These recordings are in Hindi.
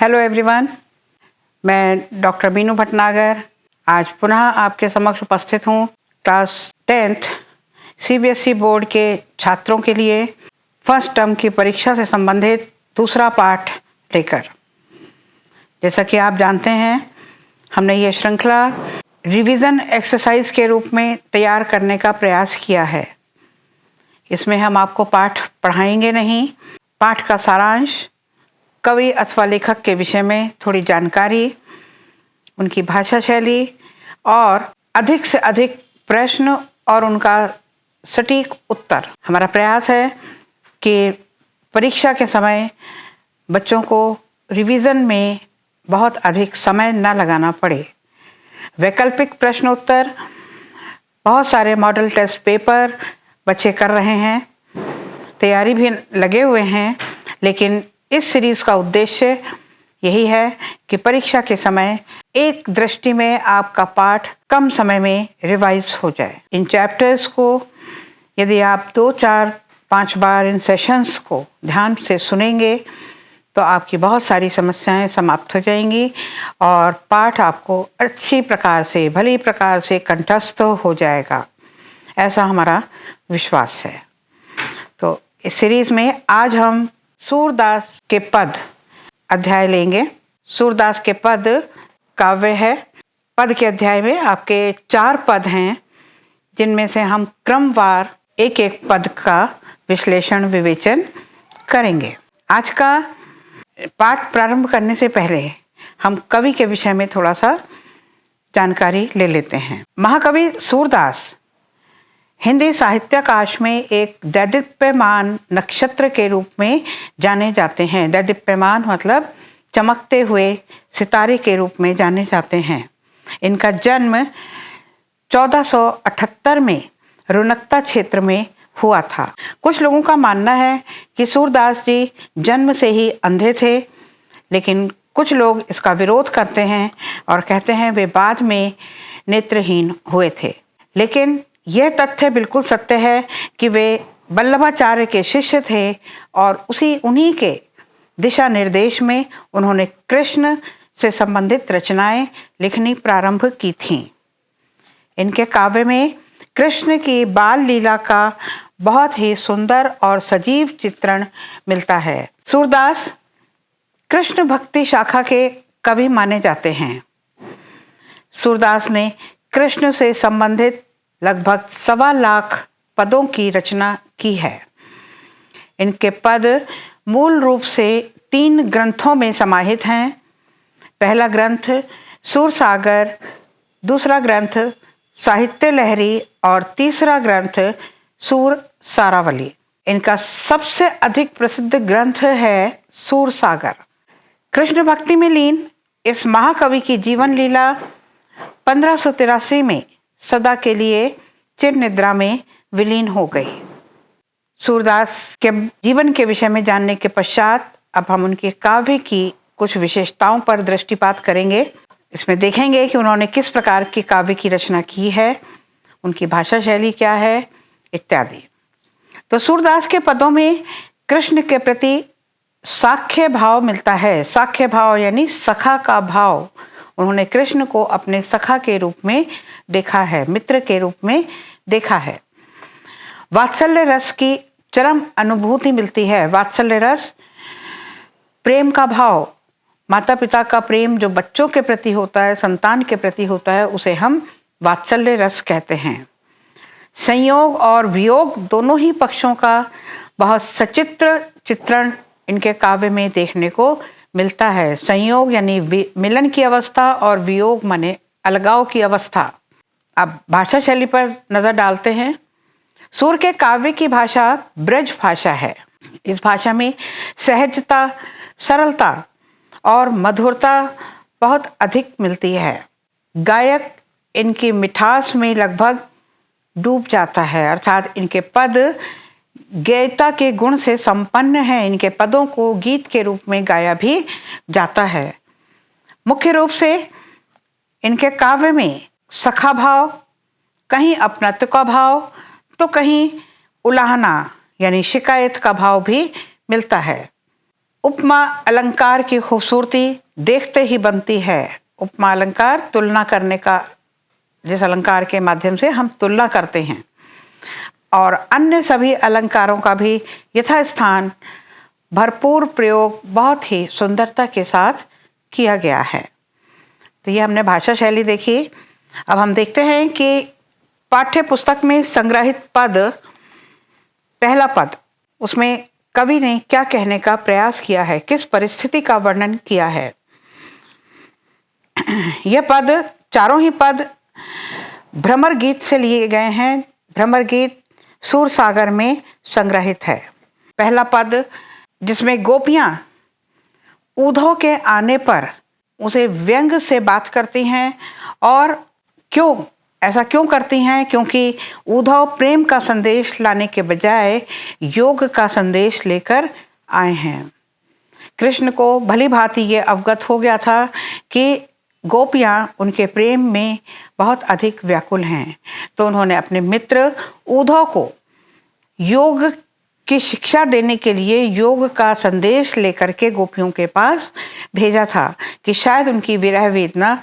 हेलो एवरीवन, मैं डॉक्टर बीनू भटनागर आज पुनः आपके समक्ष उपस्थित हूँ क्लास 10th सीबीएसई बोर्ड के छात्रों के लिए फर्स्ट टर्म की परीक्षा से संबंधित दूसरा पाठ लेकर। जैसा कि आप जानते हैं, हमने ये श्रृंखला रिवीजन एक्सरसाइज के रूप में तैयार करने का प्रयास किया है। इसमें हम आपको पाठ पढ़ाएंगे नहीं, पाठ का सारांश, कवि अथवा लेखक के विषय में थोड़ी जानकारी, उनकी भाषा शैली और अधिक से अधिक प्रश्न और उनका सटीक उत्तर। हमारा प्रयास है कि परीक्षा के समय बच्चों को रिवीजन में बहुत अधिक समय न लगाना पड़े। वैकल्पिक प्रश्न उत्तर, बहुत सारे मॉडल टेस्ट पेपर बच्चे कर रहे हैं, तैयारी भी लगे हुए हैं, लेकिन इस सीरीज़ का उद्देश्य यही है कि परीक्षा के समय एक दृष्टि में आपका पाठ कम समय में रिवाइज हो जाए। इन चैप्टर्स को यदि आप 2, 4, 5 बार इन सेशंस को ध्यान से सुनेंगे तो आपकी बहुत सारी समस्याएं समाप्त हो जाएंगी और पाठ आपको अच्छी प्रकार से, भली प्रकार से कंठस्थ हो जाएगा, ऐसा हमारा विश्वास है। तो इस सीरीज़ में आज हम सूरदास के पद अध्याय लेंगे। सूरदास के पद काव्य है। पद के अध्याय में आपके 4 पद हैं, जिनमें से हम क्रमवार एक एक पद का विश्लेषण विवेचन करेंगे। आज का पाठ प्रारंभ करने से पहले हम कवि के विषय में थोड़ा सा जानकारी ले लेते हैं। महाकवि सूरदास हिंदी साहित्याकाश में एक दैदीप्यमान नक्षत्र के रूप में जाने जाते हैं। दैदीप्यमान मतलब चमकते हुए सितारे के रूप में जाने जाते हैं। इनका जन्म 1478 में रुनकता क्षेत्र में हुआ था। कुछ लोगों का मानना है कि सूरदास जी जन्म से ही अंधे थे, लेकिन कुछ लोग इसका विरोध करते हैं और कहते हैं वे बाद में नेत्रहीन हुए थे। लेकिन यह तथ्य बिल्कुल सत्य है कि वे वल्लभाचार्य के शिष्य थे और उन्हीं के दिशा निर्देश में उन्होंने कृष्ण से संबंधित रचनाएं लिखनी प्रारंभ की थीं। इनके काव्य में कृष्ण की बाल लीला का बहुत ही सुंदर और सजीव चित्रण मिलता है। सूरदास कृष्ण भक्ति शाखा के कवि माने जाते हैं। सूरदास ने कृष्ण से संबंधित लगभग 1.25 लाख पदों की रचना की है। इनके पद मूल रूप से 3 ग्रंथों में समाहित हैं। पहला ग्रंथ सूरसागर, दूसरा ग्रंथ साहित्य लहरी और तीसरा ग्रंथ सूर सारावली। इनका सबसे अधिक प्रसिद्ध ग्रंथ है सूरसागर। कृष्ण भक्ति में लीन इस महाकवि की जीवन लीला 1583 में सदा के लिए चिर निद्रा में विलीन हो गई। सूरदास के जीवन के विषय में जानने के पश्चात अब हम उनके काव्य की कुछ विशेषताओं पर दृष्टिपात करेंगे। इसमें देखेंगे कि उन्होंने किस प्रकार की काव्य की रचना की है, उनकी भाषा शैली क्या है इत्यादि। तो सूरदास के पदों में कृष्ण के प्रति साख्य भाव मिलता है। साख्य भाव यानी सखा का भाव। उन्होंने कृष्ण को अपने सखा के रूप में देखा है, मित्र के रूप में देखा है। वात्सल्य रस की चरम अनुभूति मिलती है। वात्सल्य रस प्रेम का भाव, माता पिता का प्रेम जो बच्चों के प्रति होता है, संतान के प्रति होता है, उसे हम वात्सल्य रस कहते हैं। संयोग और वियोग दोनों ही पक्षों का बहुत सचित्र चित्रण इनके काव्य में देखने को मिलता है। संयोग यानी मिलन की अवस्था और वियोग माने अलगाव की अवस्था। अब भाषा शैली पर नज़र डालते हैं। सूर के काव्य की भाषा ब्रज भाषा है। इस भाषा में सहजता, सरलता और मधुरता बहुत अधिक मिलती है। गायक इनकी मिठास में लगभग डूब जाता है, अर्थात इनके पद गेयता के गुण से संपन्न हैं। इनके पदों को गीत के रूप में गाया भी जाता है। मुख्य रूप से इनके काव्य में सखा भाव, कहीं अपनत्व का भाव तो कहीं उलाहना यानी शिकायत का भाव भी मिलता है। उपमा अलंकार की खूबसूरती देखते ही बनती है। उपमा अलंकार तुलना करने का, जिस अलंकार के माध्यम से हम तुलना करते हैं, और अन्य सभी अलंकारों का भी यथास्थान भरपूर प्रयोग बहुत ही सुंदरता के साथ किया गया है। तो ये हमने भाषा शैली देखी। अब हम देखते हैं कि पाठ्य पुस्तक में संग्रहित पद, पहला पद, उसमें कवि ने क्या कहने का प्रयास किया है, किस परिस्थिति का वर्णन किया है। यह पद, चारों ही पद भ्रमर गीत से लिए गए हैं। भ्रमर गीत सूरसागर में संग्रहित है। पहला पद, जिसमें गोपियां उद्धव के आने पर उसे व्यंग से बात करती हैं, और ऐसा क्यों करती हैं? क्योंकि उद्धव प्रेम का संदेश लाने के बजाय योग का संदेश लेकर आए हैं। कृष्ण को भली भांति ये अवगत हो गया था कि गोपियां उनके प्रेम में बहुत अधिक व्याकुल हैं, तो उन्होंने अपने मित्र उद्धव को योग की शिक्षा देने के लिए योग का संदेश लेकर के गोपियों के पास भेजा था कि शायद उनकी विरह वेदना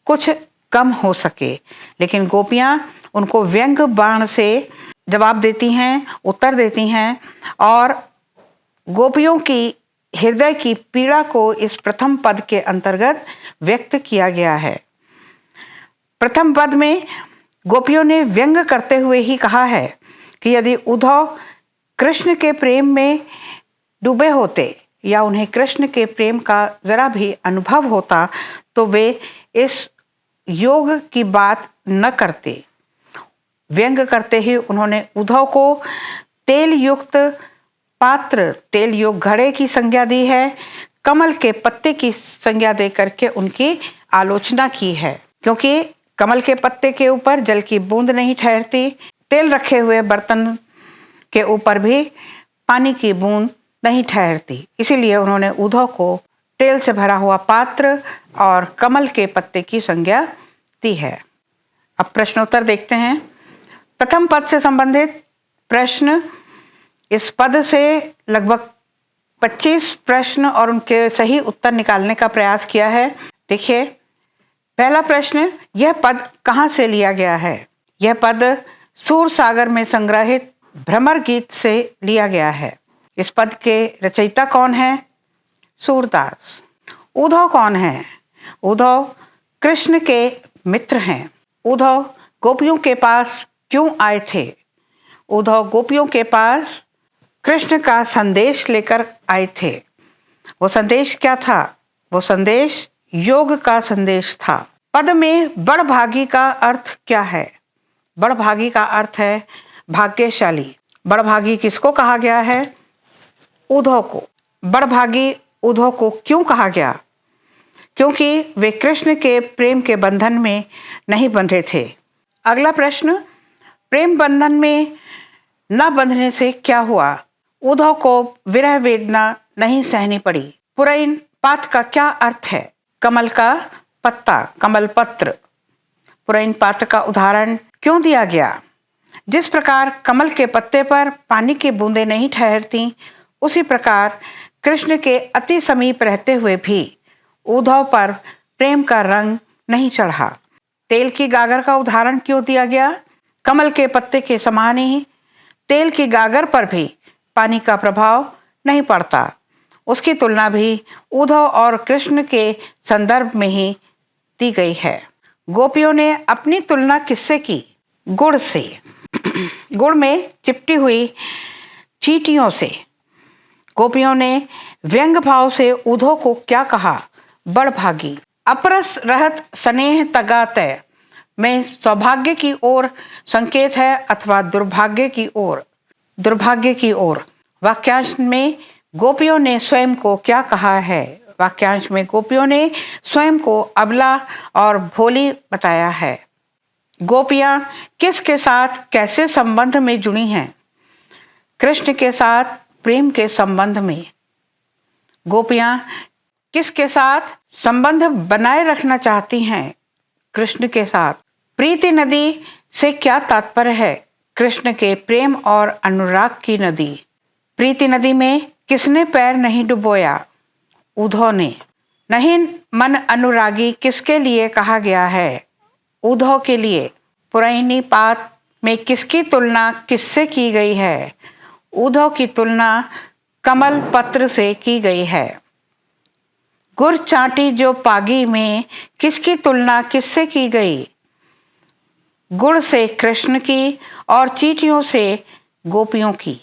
कुछ कम हो सके। लेकिन गोपियां उनको व्यंग बाण से जवाब देती हैं, उत्तर देती हैं, और गोपियों की हृदय की पीड़ा को इस प्रथम पद के अंतर्गत व्यक्त किया गया है। प्रथम पद में गोपियों ने व्यंग करते हुए ही कहा है कि यदि उद्धव कृष्ण के प्रेम में डूबे होते या उन्हें कृष्ण के प्रेम का जरा भी अनुभव होता तो वे इस योग की बात न करते। व्यंग करते ही उन्होंने उद्धव को तेल युक्त पात्र, तेल युक्त घड़े की संज्ञा दी है, कमल के पत्ते की संज्ञा दे करके उनकी आलोचना की है, क्योंकि कमल के पत्ते के ऊपर जल की बूंद नहीं ठहरती, तेल रखे हुए बर्तन के ऊपर भी पानी की बूंद नहीं ठहरती। इसीलिए उन्होंने उद्धव को तेल से भरा हुआ पात्र और कमल के पत्ते की संज्ञा दी है। अब प्रश्नोत्तर देखते हैं। प्रथम पद से संबंधित प्रश्न, इस पद से लगभग 25 प्रश्न और उनके सही उत्तर निकालने का प्रयास किया है। देखिए, पहला प्रश्न, यह पद कहाँ से लिया गया है? यह पद सूरसागर में संग्रहित भ्रमर गीत से लिया गया है। इस पद के रचयिता कौन है? सूरदास। उद्धव कौन है? उद्धव कृष्ण के मित्र हैं। उद्धव गोपियों के पास क्यों आए थे? उद्धव गोपियों के पास कृष्ण का संदेश लेकर आए थे। वो संदेश क्या था? वो संदेश योग का संदेश था। पद में बड़भागी का अर्थ क्या है? बड़भागी का अर्थ है भाग्यशाली। बड़भागी किसको कहा गया है? उद्धव को। बड़भागी उद्धव को क्यों कहा गया? क्योंकि वे कृष्ण के प्रेम के बंधन में नहीं बंधे थे। अगला प्रश्न, प्रेम बंधन में न बंधने से क्या हुआ? उद्धव को विरह वेदना नहीं सहनी पड़ी। पुरैन पात का क्या अर्थ है? कमल का पत्ता, कमल पत्र। पुरैन पात्र का उदाहरण क्यों दिया गया? जिस प्रकार कमल के पत्ते पर पानी की बूंदें नहीं ठहरती, उसी प्रकार कृष्ण के अति समीप रहते हुए भी उद्धव पर प्रेम का रंग नहीं चढ़ा। तेल की गागर का उदाहरण क्यों दिया गया? कमल के पत्ते के समान ही तेल की गागर पर भी पानी का प्रभाव नहीं पड़ता। उसकी तुलना भी उद्धव और कृष्ण के संदर्भ में ही दी गई है। गोपियों ने अपनी तुलना किससे की? गुड़ से। गुड़ में चिपटी हुई चींटियों से। गोपियों ने व्यंग भाव से उद्धव को क्या कहा? बड़भागी। अपरस रहत स्नेह तगा तय में सौभाग्य की ओर संकेत है अथवा दुर्भाग्य की ओर? दुर्भाग्य की ओर। वाक्यांश में गोपियों ने स्वयं को क्या कहा है? वाक्यांश में गोपियों ने स्वयं को अबला और भोली बताया है। गोपियां किसके साथ कैसे संबंध में जुड़ी हैं? कृष्ण के साथ प्रेम के संबंध में। गोपियां किसके साथ संबंध बनाए रखना चाहती हैं? कृष्ण के साथ। प्रीति नदी से क्या तात्पर्य है? कृष्ण के प्रेम और अनुराग की नदी। प्रीति नदी में किसने पैर नहीं डुबोया? उद्धव ने। नहीं मन अनुरागी किसके लिए कहा गया है? उद्धव के लिए। पुरैनी पात में किसकी तुलना किससे की गई है? उद्धव की तुलना कमल पत्र से की गई है। गुर चाटी जो पागी में किसकी तुलना किससे की गई? गुड़ से कृष्ण की और चींटियों से गोपियों की।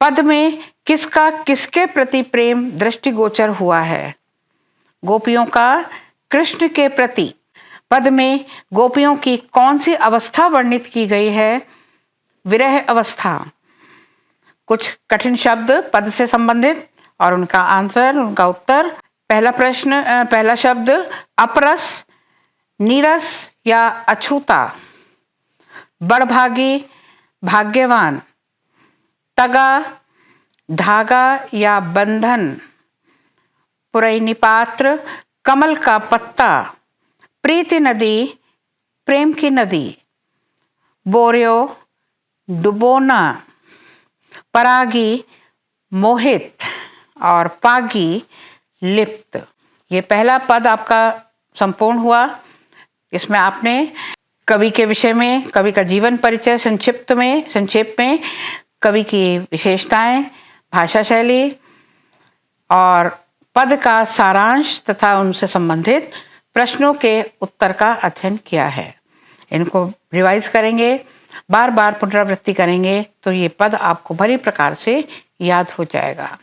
पद में किसका किसके प्रति प्रेम दृष्टिगोचर हुआ है? गोपियों का कृष्ण के प्रति। पद में गोपियों की कौन सी अवस्था वर्णित की गई है? विरह अवस्था। कुछ कठिन शब्द पद से संबंधित और उनका आंसर, उनका उत्तर। पहला शब्द अपरस, नीरस या अछूता। बड़भागी, भाग्यवान। तगा, धागा या बंधन। पुरैनी पात्र, कमल का पत्ता। प्रीति नदी, प्रेम की नदी। बोर्यो, डुबोना। परागी, मोहित। और पागी, लिप्त। ये पहला पद आपका संपूर्ण हुआ। इसमें आपने कवि के विषय में, कवि का जीवन परिचय संक्षेप में कवि की विशेषताएं, भाषा शैली और पद का सारांश तथा उनसे संबंधित प्रश्नों के उत्तर का अध्ययन किया है। इनको रिवाइज करेंगे, बार बार पुनरावृत्ति करेंगे तो ये पद आपको भली प्रकार से याद हो जाएगा।